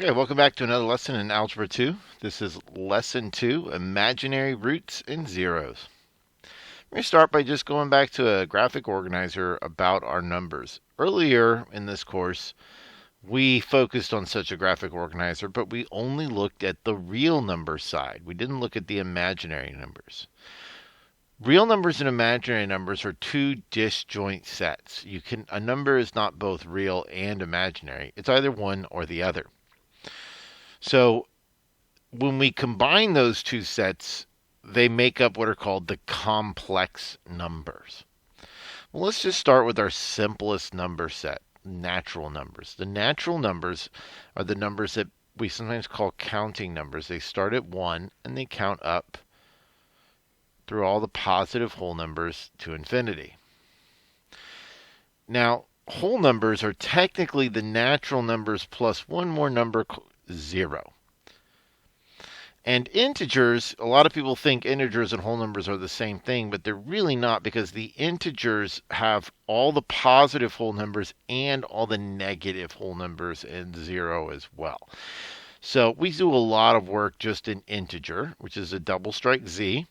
Okay, welcome back to another lesson in Algebra 2. This is Lesson 2, Imaginary Roots and Zeros. We're going to start by just going back to a graphic organizer about our numbers. Earlier in this course, we focused on such a graphic organizer, but we only looked at the real number side. We didn't look at the imaginary numbers. Real numbers and imaginary numbers are two disjoint sets. A number is not both real and imaginary. It's either one or the other. So when we combine those two sets, they make up what are called the complex numbers. Well, let's just start with our simplest number set, natural numbers. The natural numbers are the numbers that we sometimes call counting numbers. They start at 1 and they count up through all the positive whole numbers to infinity. Now, whole numbers are technically the natural numbers plus one more number, 0. And integers, a lot of people think integers and whole numbers are the same thing, but they're really not, because the integers have all the positive whole numbers and all the negative whole numbers and 0 as well. So we do a lot of work just in integer, which is a double strike Z,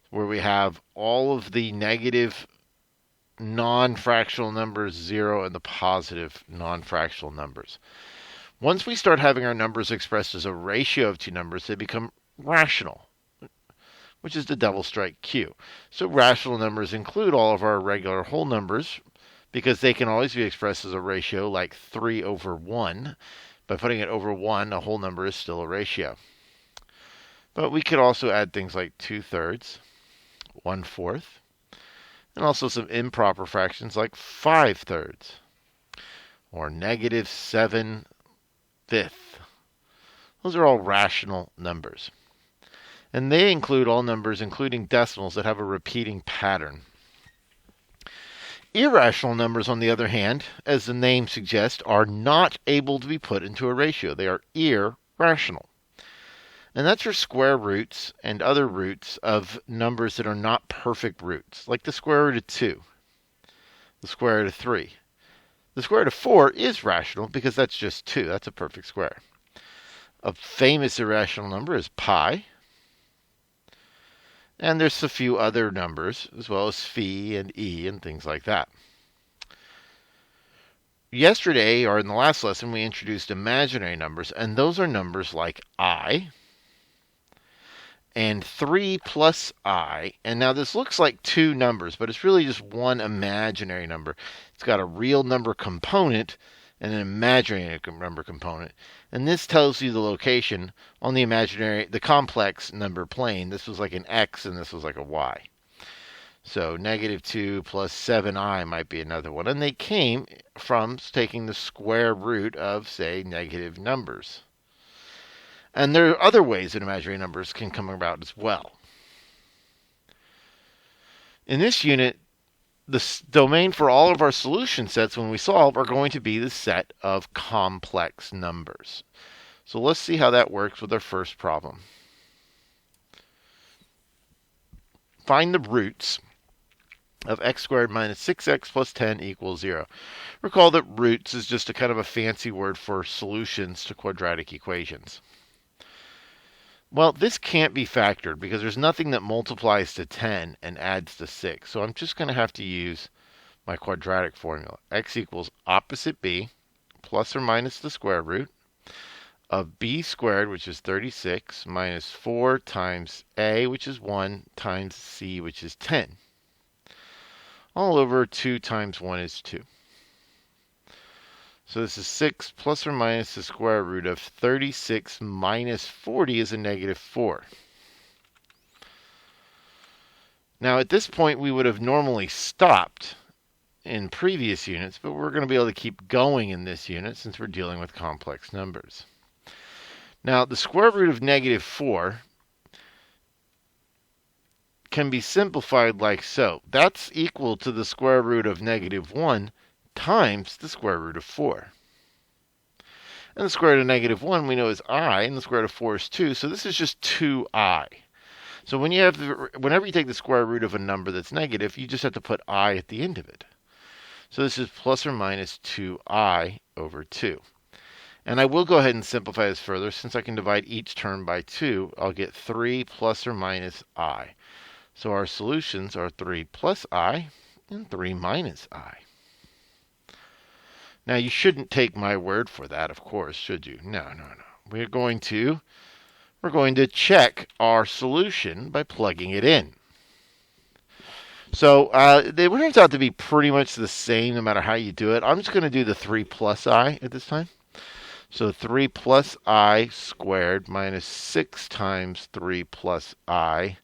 where we have all of the negative non-fractional numbers 0 and the positive non-fractional numbers. Once we start having our numbers expressed as a ratio of two numbers, they become rational, which is the double strike Q. So rational numbers include all of our regular whole numbers, because they can always be expressed as a ratio, like 3 over 1. By putting it over 1, a whole number is still a ratio. But we could also add things like 2/3, 1/4, and also some improper fractions like 5/3, or -7/5. Those are all rational numbers. And they include all numbers, including decimals, that have a repeating pattern. Irrational numbers, on the other hand, as the name suggests, are not able to be put into a ratio. They are irrational. And that's your square roots and other roots of numbers that are not perfect roots, like the square root of 2, the square root of 3. The square root of 4 is rational because that's just 2. That's a perfect square. A famous irrational number is pi. And there's a few other numbers, as well as phi and e and things like that. Yesterday, or in the last lesson, we introduced imaginary numbers, and those are numbers like I and 3 plus I. And now this looks like two numbers, but it's really just one imaginary number. It's got a real number component and an imaginary number component. And this tells you the location on the complex number plane. This was like an X and this was like a Y. So -2 plus 7i might be another one. And they came from taking the square root of, say, negative numbers. And there are other ways that imaginary numbers can come about as well. In this unit, the domain for all of our solution sets when we solve are going to be the set of complex numbers. So let's see how that works with our first problem. Find the roots of x squared minus 6x plus 10 equals 0. Recall that roots is just a kind of a fancy word for solutions to quadratic equations. Well, this can't be factored because there's nothing that multiplies to 10 and adds to 6. So I'm just going to have to use my quadratic formula. X equals opposite b plus or minus the square root of b squared, which is 36, minus 4 times a, which is 1, times c, which is 10. All over 2 times 1 is 2. So this is 6 plus or minus the square root of 36 minus 40 is a -4. Now at this point we would have normally stopped in previous units, but we're going to be able to keep going in this unit since we're dealing with complex numbers. Now the square root of -4 can be simplified like so. That's equal to the square root of -1 times the square root of 4. And the square root of -1 we know is I, and the square root of 4 is 2, so this is just 2i. So whenever you take the square root of a number that's negative, you just have to put I at the end of it. So this is plus or minus 2i over 2. And I will go ahead and simplify this further. Since I can divide each term by 2, I'll get 3 plus or minus I. So our solutions are 3 plus I and 3 minus I. Now, you shouldn't take my word for that, of course, should you? No. We're going to check our solution by plugging it in. So it turns out to be pretty much the same no matter how you do it. I'm just going to do the 3 plus I at this time. So 3 plus I squared minus 6 times 3 plus I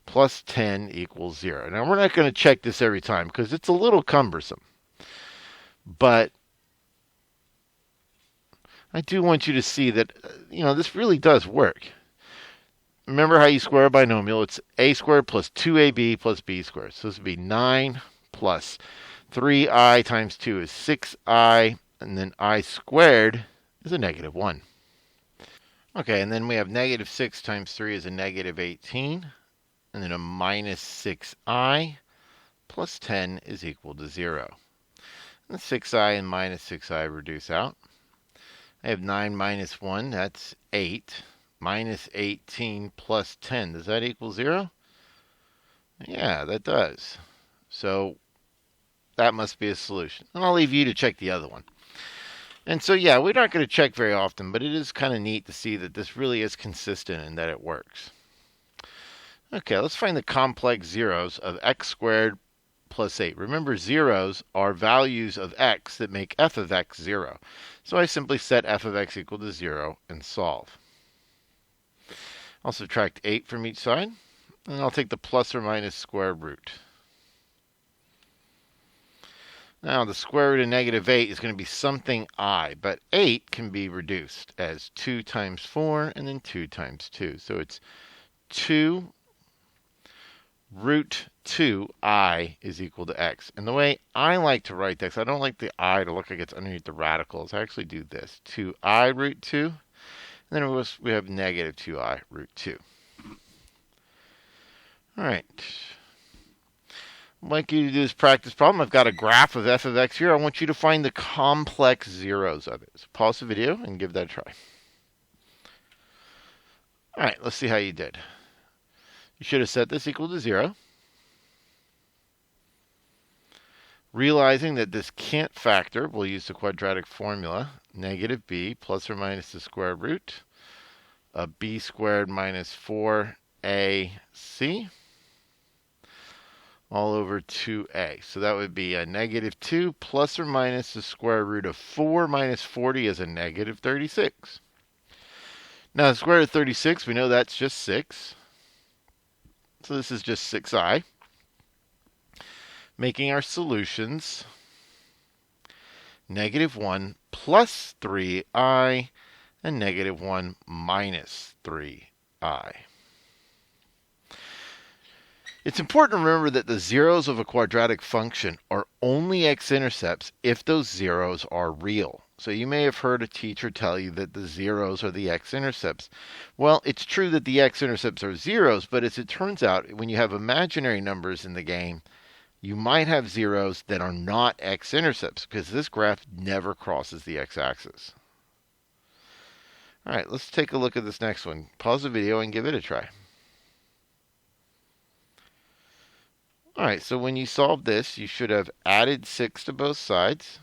plus 10 equals 0. Now, we're not going to check this every time because it's a little cumbersome. But I do want you to see that, this really does work. Remember how you square a binomial? It's a squared plus 2ab plus b squared. So this would be 9 plus 3I times 2 is 6I, and then I squared is a negative 1. Okay, and then we have negative 6 times 3 is a negative 18, and then a minus 6I plus 10 is equal to 0. And 6I and minus 6I reduce out. I have 9 minus 1, that's 8. Minus 18 plus 10, does that equal 0? Yeah, that does. So that must be a solution. And I'll leave you to check the other one. And so, yeah, we're not going to check very often, but it is kind of neat to see that this really is consistent and that it works. Okay, let's find the complex zeros of x squared plus 8. Remember, zeros are values of x that make f of x 0. So I simply set f of x equal to 0 and solve. I'll subtract 8 from each side, and I'll take the plus or minus square root. Now, the square root of negative 8 is going to be something I, but 8 can be reduced as 2 times 4 and then 2 times 2. So it's 2 root 2I is equal to x. And the way I like to write this, I don't like the I to look like it's underneath the radicals. I actually do this. 2I root 2. And then we have negative 2I root 2. All right. I'd like you to do this practice problem. I've got a graph of f of x here. I want you to find the complex zeros of it. So pause the video and give that a try. All right, let's see how you did. You should have set this equal to 0. Realizing that this can't factor, we'll use the quadratic formula. Negative b plus or minus the square root of b squared minus 4ac all over 2a. So that would be a negative 2 plus or minus the square root of 4 minus 40 is a negative 36. Now, the square root of 36, we know that's just 6. So this is just 6i. Making our solutions negative 1 plus 3i and negative 1 minus 3i. It's important to remember that the zeros of a quadratic function are only x-intercepts if those zeros are real. So you may have heard a teacher tell you that the zeros are the x-intercepts. Well, it's true that the x-intercepts are zeros, but as it turns out, when you have imaginary numbers in the game, you might have zeros that are not x-intercepts because this graph never crosses the x-axis. All right, let's take a look at this next one. Pause the video and give it a try. All right, so when you solve this, you should have added 6 to both sides.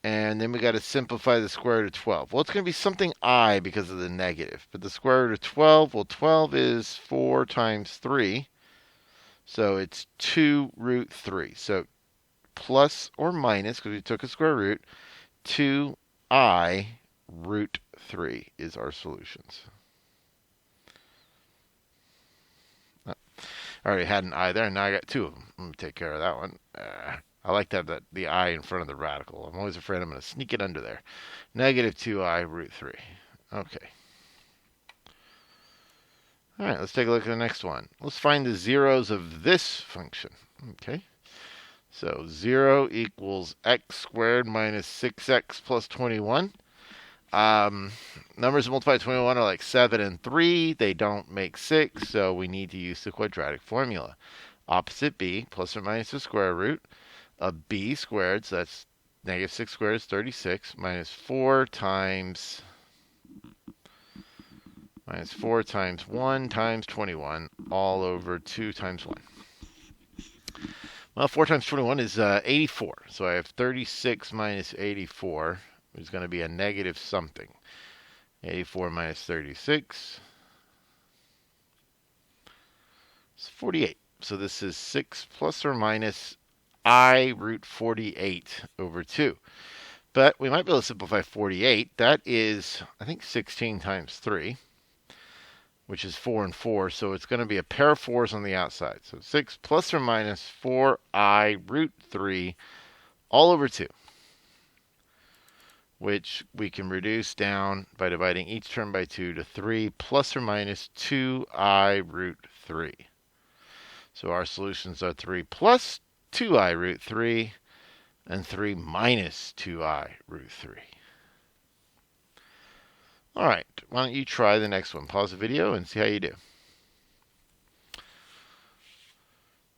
And then we got to simplify the square root of 12. Well, it's going to be something I because of the negative. But the square root of 12, well, 12 is 4 times 3. So it's 2 root 3. So plus or minus, because we took a square root, 2I root 3 is our solutions. Oh, I already had an I there, and now I got 2 of them. Let me take care of that one. I like to have the I in front of the radical. I'm always afraid I'm going to sneak it under there. Negative 2I root 3. Okay. All right, let's take a look at the next one. Let's find the zeros of this function. Okay. So 0 equals x squared minus 6x plus 21. Numbers multiplied by 21 are like 7 and 3. They don't make 6, so we need to use the quadratic formula. Opposite b plus or minus the square root of b squared, so that's negative 6 squared is 36, minus 4 times 1 times 21, all over 2 times 1. Well, 4 times 21 is 84. So I have 36 minus 84, which is going to be a negative something. 84 minus 36 is 48. So this is 6 plus or minus I root 48 over 2. But we might be able to simplify 48. That is, I think, 16 times 3, which is 4 and 4. So it's going to be a pair of 4s on the outside. So 6 plus or minus 4I root 3 all over 2, which we can reduce down by dividing each term by 2 to 3 plus or minus 2I root 3. So our solutions are 3 plus 2I root 3 and 3 minus 2I root 3. All right, why don't you try the next one? Pause the video and see how you do.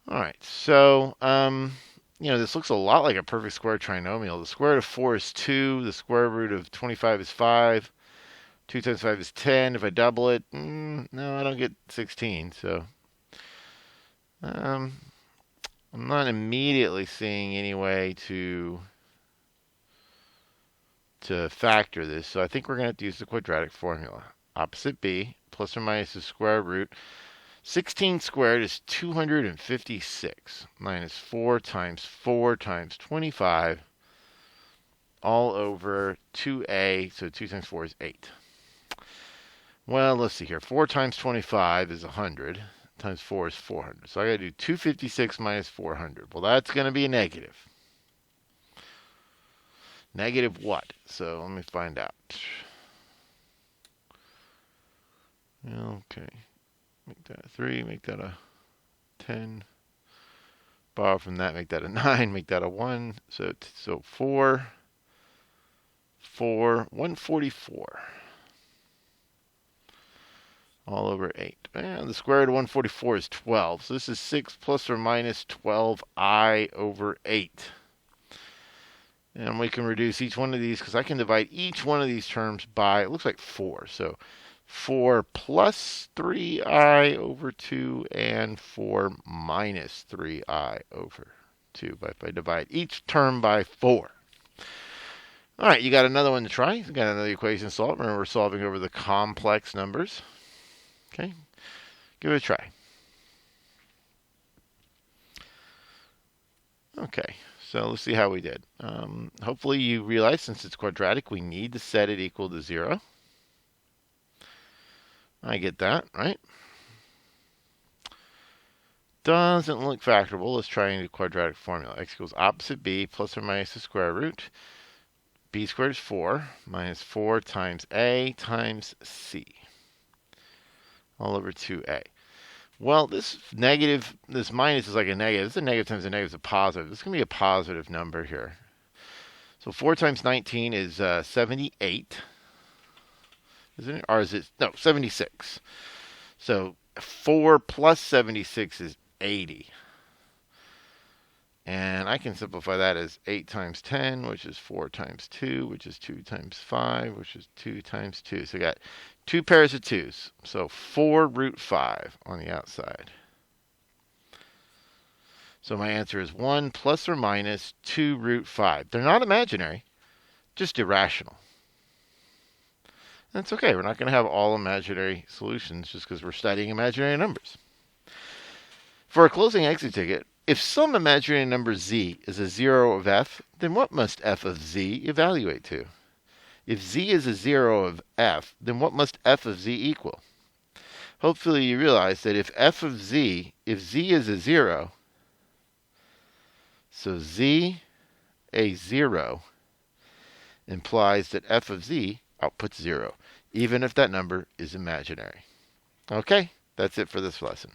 All right, so, this looks a lot like a perfect square trinomial. The square root of 4 is 2. The square root of 25 is 5. 2 times 5 is 10. If I double it, no, I don't get 16. So I'm not immediately seeing any way to factor this. So I think we're going to have to use the quadratic formula. Opposite b plus or minus the square root. 16 squared is 256 minus 4 times 25 all over 2a. So 2 times 4 is 8. Well, let's see here. 4 times 25 is 100. Times 4 is 400. So I got to do 256 minus 400. Well, that's going to be a negative. Negative what? So let me find out. Okay. Make that a 3, make that a 10. Borrow from that, make that a 9, make that a 1. So 144. All over 8. And the square root of 144 is 12. So this is 6 plus or minus 12I over 8. And we can reduce each one of these because I can divide each one of these terms by, it looks like 4. So 4 plus 3I over 2 and 4 minus 3I over 2. But if I divide each term by 4. All right, you got another one to try. You got another equation to solve. Remember, we're solving over the complex numbers. Okay, give it a try. Okay, so let's see how we did. Hopefully you realize since it's quadratic, we need to set it equal to 0. I get that, right? Doesn't look factorable. Let's try a quadratic formula. X equals opposite b plus or minus the square root. B squared is 4 minus 4 times a times c. All over 2a. Well, this minus is like a negative. It's a negative times a negative is a positive. This is going to be a positive number here. So 4 times 19 is 78. Isn't it? Or is it? No, 76. So 4 plus 76 is 80. And I can simplify that as 8 times 10, which is 4 times 2, which is 2 times 5, which is 2 times 2. So I got 2 pairs of 2's. So 4 root 5 on the outside. So my answer is 1 plus or minus 2 root 5. They're not imaginary, just irrational. That's okay. We're not going to have all imaginary solutions just because we're studying imaginary numbers. For a closing exit ticket, if some imaginary number z is a 0 of f, then what must f of z evaluate to? If z is a 0 of f, then what must f of z equal? Hopefully you realize that if z is a 0, so z, a 0, implies that f of z outputs 0, even if that number is imaginary. Okay, that's it for this lesson.